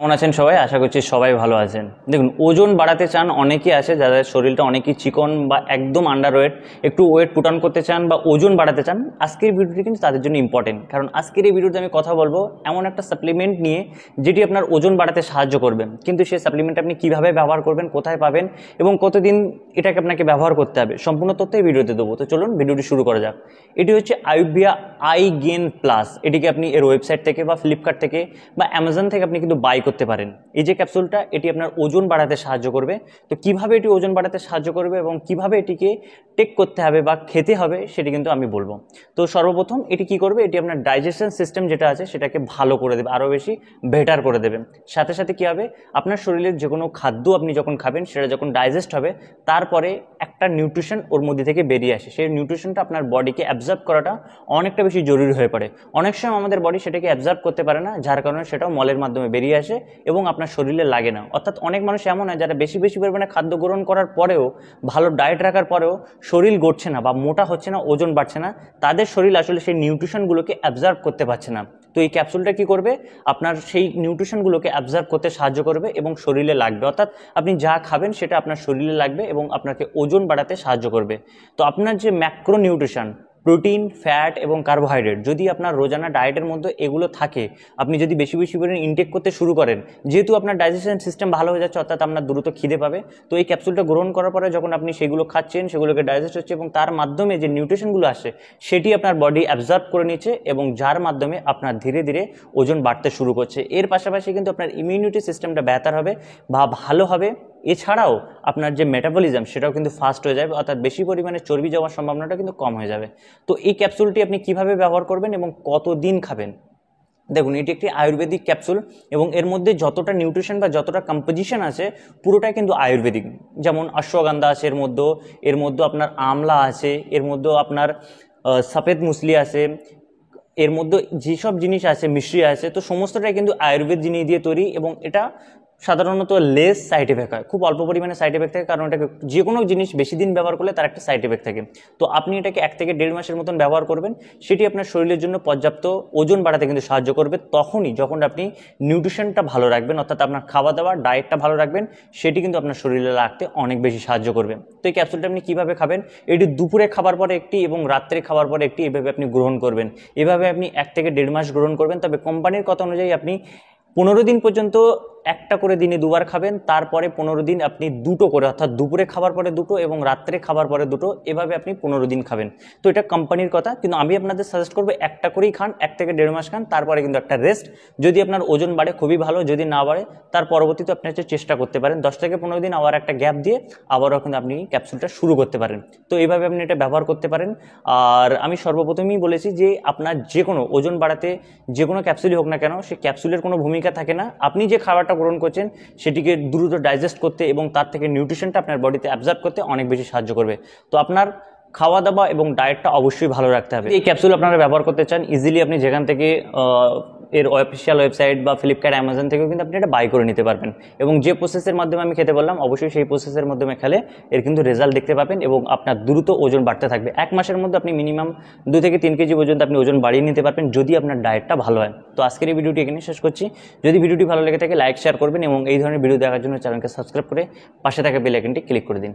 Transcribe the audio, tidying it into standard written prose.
কেমন আছেন সবাই? আশা করছি সবাই ভালো আছেন। দেখুন, ওজন বাড়াতে চান অনেকেই আছে যাদের শরীরটা অনেকই চিকন বা একদম আন্ডার ওয়েট, একটু ওয়েট পুট অন করতে চান বা ওজন বাড়াতে চান। আজকের ভিডিওটি কিন্তু তাদের জন্য ইম্পর্টেন্ট, কারণ আজকের এই ভিডিওতে আমি কথা বলবো এমন একটা সাপ্লিমেন্ট নিয়ে যেটি আপনার ওজন বাড়াতে সাহায্য করবে। কিন্তু সেই সাপ্লিমেন্ট আপনি কীভাবে ব্যবহার করবেন, কোথায় পাবেন এবং কতদিন এটাকে আপনাকে ব্যবহার করতে হবে, সম্পূর্ণ তথ্য এই ভিডিওতে দেবো। তো চলুন ভিডিওটি শুরু করা যাক। এটি হচ্ছে আইউবিয়া আই গেন প্লাস। এটিকে আপনি এর ওয়েবসাইট থেকে বা ফ্লিপকার্ট থেকে বা অ্যামাজন থেকে আপনি কিন্তু বাই করতে পারেন। এই যে ক্যাপসুলটা, এটি আপনার ওজন বাড়াতে সাহায্য করবে। তো কিভাবে এটি ওজন বাড়াতে সাহায্য করবে এবং কিভাবে এটিকে টেক করতে হবে বা খেতে হবে সেটি কিন্তু আমি বলবো। তো সর্বপ্রথম এটি কি করবে, এটি আপনার ডাইজেশন সিস্টেম যেটা আছে সেটাকে ভালো করে দেবে, আরও বেশি বেটার করে দেবে। সাথে সাথে কী হবে, আপনার শরীরের যে কোনো খাদ্য আপনি যখন খাবেন সেটা যখন ডাইজেস্ট হবে, তারপরে একটা নিউট্রিশন ওর মধ্যে থেকে বেরিয়ে আসে। সেই নিউট্রিশনটা আপনার বডিকে অ্যাবজর্ব করাটা অনেকটা বেশি জরুরি হয়ে পড়ে। অনেক সময় আমাদের বডি সেটাকে অ্যাবজর্ব করতে পারে না, যার কারণে সেটাও মলের মাধ্যমে বেরিয়ে আসে এবং আপনার শরীরে লাগে না। অর্থাৎ অনেক মানুষ এমন হয় যারা বেশি বেশি পরিমাণে খাদ্য গ্রহণ করার পরেও, ভালো ডায়েট রাখার পরেও শরীর গড়ছে না বা মোটা হচ্ছে না, ওজন বাড়ছে না। তাদের শরীর আসলে সেই নিউট্রিশনগুলোকে অ্যাবজর্ব করতে পারছে না। তো এই ক্যাপসুলটা কি করবে, আপনার সেই নিউট্রিশনগুলোকে অ্যাবজর্ব করতে সাহায্য করবে এবং শরীরে লাগবে। অর্থাৎ আপনি যা খাবেন সেটা আপনার শরীরে লাগবে এবং আপনাকে ওজন বাড়াতে সাহায্য করবে। তো আপনার যে ম্যাক্রো নিউট্রিশন, প্রোটিন, ফ্যাট এবং কার্বোহাইড্রেট, যদি আপনার রোজানা ডায়েটের মধ্যে এগুলো থাকে, আপনি যদি বেশি বেশি করে ইনটেক করতে শুরু করেন, যেহেতু আপনার ডাইজেশন সিস্টেম ভালো হয়ে যাচ্ছে, অর্থাৎ আপনার দ্রুত খিদে পাবে। তো এই ক্যাপসুলটা গ্রহণ করার পরে যখন আপনি সেগুলো খাচ্ছেন, সেগুলোকে ডাইজেস্ট হচ্ছে এবং তার মাধ্যমে যে নিউট্রিশনগুলো আসে সেটি আপনার বডি অ্যাবজর্ব করে নিচ্ছে এবং যার মাধ্যমে আপনার ধীরে ধীরে ওজন বাড়তে শুরু করছে। এর পাশাপাশি কিন্তু আপনার ইমিউনিটি সিস্টেমটা বেটার হবে বা ভালো হবে। এছাড়াও আপনার যে মেটাবলিজম সেটাও কিন্তু ফাস্ট হয়ে যাবে, অর্থাৎ বেশি পরিমাণে চর্বি যাওয়ার সম্ভাবনাটা কিন্তু কম হয়ে যাবে। তো এই ক্যাপসুলটি আপনি কিভাবে ব্যবহার করবেন এবং কতদিন খাবেন? দেখুন, এটি একটি আয়ুর্বেদিক ক্যাপসুল এবং এর মধ্যে যতটা নিউট্রিশন বা যতটা কম্পোজিশন আছে পুরোটাই কিন্তু আয়ুর্বেদিক। যেমন অশ্বগন্ধা আছে এর মধ্যে আপনার আমলা আছে, এর মধ্যেও আপনার সফেদ মুসলি আছে, এর মধ্যে যেসব জিনিস আছে, মিশ্রি আছে, তো সমস্তটাই কিন্তু আয়ুর্বেদ জিনিস দিয়ে তৈরি এবং এটা সাধারণত লেস সাইড এফেক্ট হয়, খুব অল্প পরিমাণে সাইড এফেক্ট থাকে, কারণ এটাকে যে কোনো জিনিস বেশি দিন ব্যবহার করলে তার একটা সাইড এফেক্ট থাকে। তো আপনি এটাকে 1 থেকে 1.5 মাসের মতন ব্যবহার করবেন, সেটি আপনার শরীরের জন্য পর্যাপ্ত ওজন বাড়াতে কিন্তু সাহায্য করবে। তখনই যখন আপনি নিউট্রিশনটা ভালো রাখবেন, অর্থাৎ আপনার খাওয়া দাওয়া ডায়েটটা ভালো রাখবেন, সেটি কিন্তু আপনার শরীরে রাখতে অনেক বেশি সাহায্য করবে। তো এই ক্যাপসুলটা আপনি কীভাবে খাবেন, এটি দুপুরে খাবার পরে একটি এবং রাত্রে খাবার পরে একটি, এভাবে আপনি গ্রহণ করবেন। এভাবে আপনি 1 থেকে 1.5 মাস গ্রহণ করবেন। তবে কোম্পানির কথা অনুযায়ী আপনি 15 দিন পর্যন্ত একটা করে দিনে 2 বার খাবেন, তারপরে 15 দিন আপনি 2টো করে, অর্থাৎ দুপুরে খাবার পরে 2টো এবং রাত্রে খাবার পরে 2টো, এভাবে আপনি 15 দিন খাবেন। তো এটা কোম্পানির কথা, কিন্তু আমি আপনাদের সাজেস্ট করবো একটা করেই খান, 1 থেকে 1.5 মাস খান, তারপরে কিন্তু একটা রেস্ট। যদি আপনার ওজন বাড়ে খুবই ভালো, যদি না বাড়ে তার পরবর্তীতে আপনি হচ্ছে চেষ্টা করতে পারেন 10 থেকে 15 দিন আবার একটা গ্যাপ দিয়ে আবারও কিন্তু আপনি ক্যাপসুলটা শুরু করতে পারেন। তো এইভাবে আপনি এটা ব্যবহার করতে পারেন। আর আমি সর্বপ্রথমেই বলেছি যে আপনার যে কোনো ওজন বাড়াতে যে কোনো ক্যাপসুলই হোক না কেন, সে ক্যাপসুলের কোনো ভূমিকা থাকে না। আপনি যে খাবারটা গ্রহণ করছেন সেটিকে দ্রুত ডাইজেস্ট করতে এবং তার থেকে নিউট্রিশনটা আপনার বডিতে অ্যাবজর্ব করতে অনেক বেশি সাহায্য করবে। তো আপনার খাওয়া দাওয়া এবং ডায়েটটা অবশ্যই ভালো রাখতে হবে। এই ক্যাপসুল আপনারা ব্যবহার করতে চান, ইজিলি আপনি যেখান থেকে এর অফিসিয়াল ওয়েবসাইট বা ফ্লিপকার্ট, অ্যামাজন থেকেও কিন্তু আপনি এটা বাই করে নিতে পারবেন। এবং যে প্রসেসের মাধ্যমে আমি খেতে বললাম, অবশ্যই সেই প্রসেসের মাধ্যমে খেলে এর কিন্তু রেজাল্ট দেখতে পাবেন এবং আপনার দ্রুত ওজন বাড়তে থাকবে। 1 মাসের মধ্যে আপনি মিনিমাম 2 থেকে 3 কেজি পর্যন্ত আপনি ওজন বাড়িয়ে নিতে পারবেন, যদি আপনার ডায়েটটা ভালো হয়। তো আজকের এই ভিডিওটি এখানে শেষ করছি। যদি ভিডিওটি ভালো লেগে থাকে লাইক শেয়ার করবেন এবং এই ধরনের ভিডিও দেখার জন্য চ্যানেলকে সাবস্ক্রাইব করে পাশে থাকা বেল আইকনটি ক্লিক করে দিন।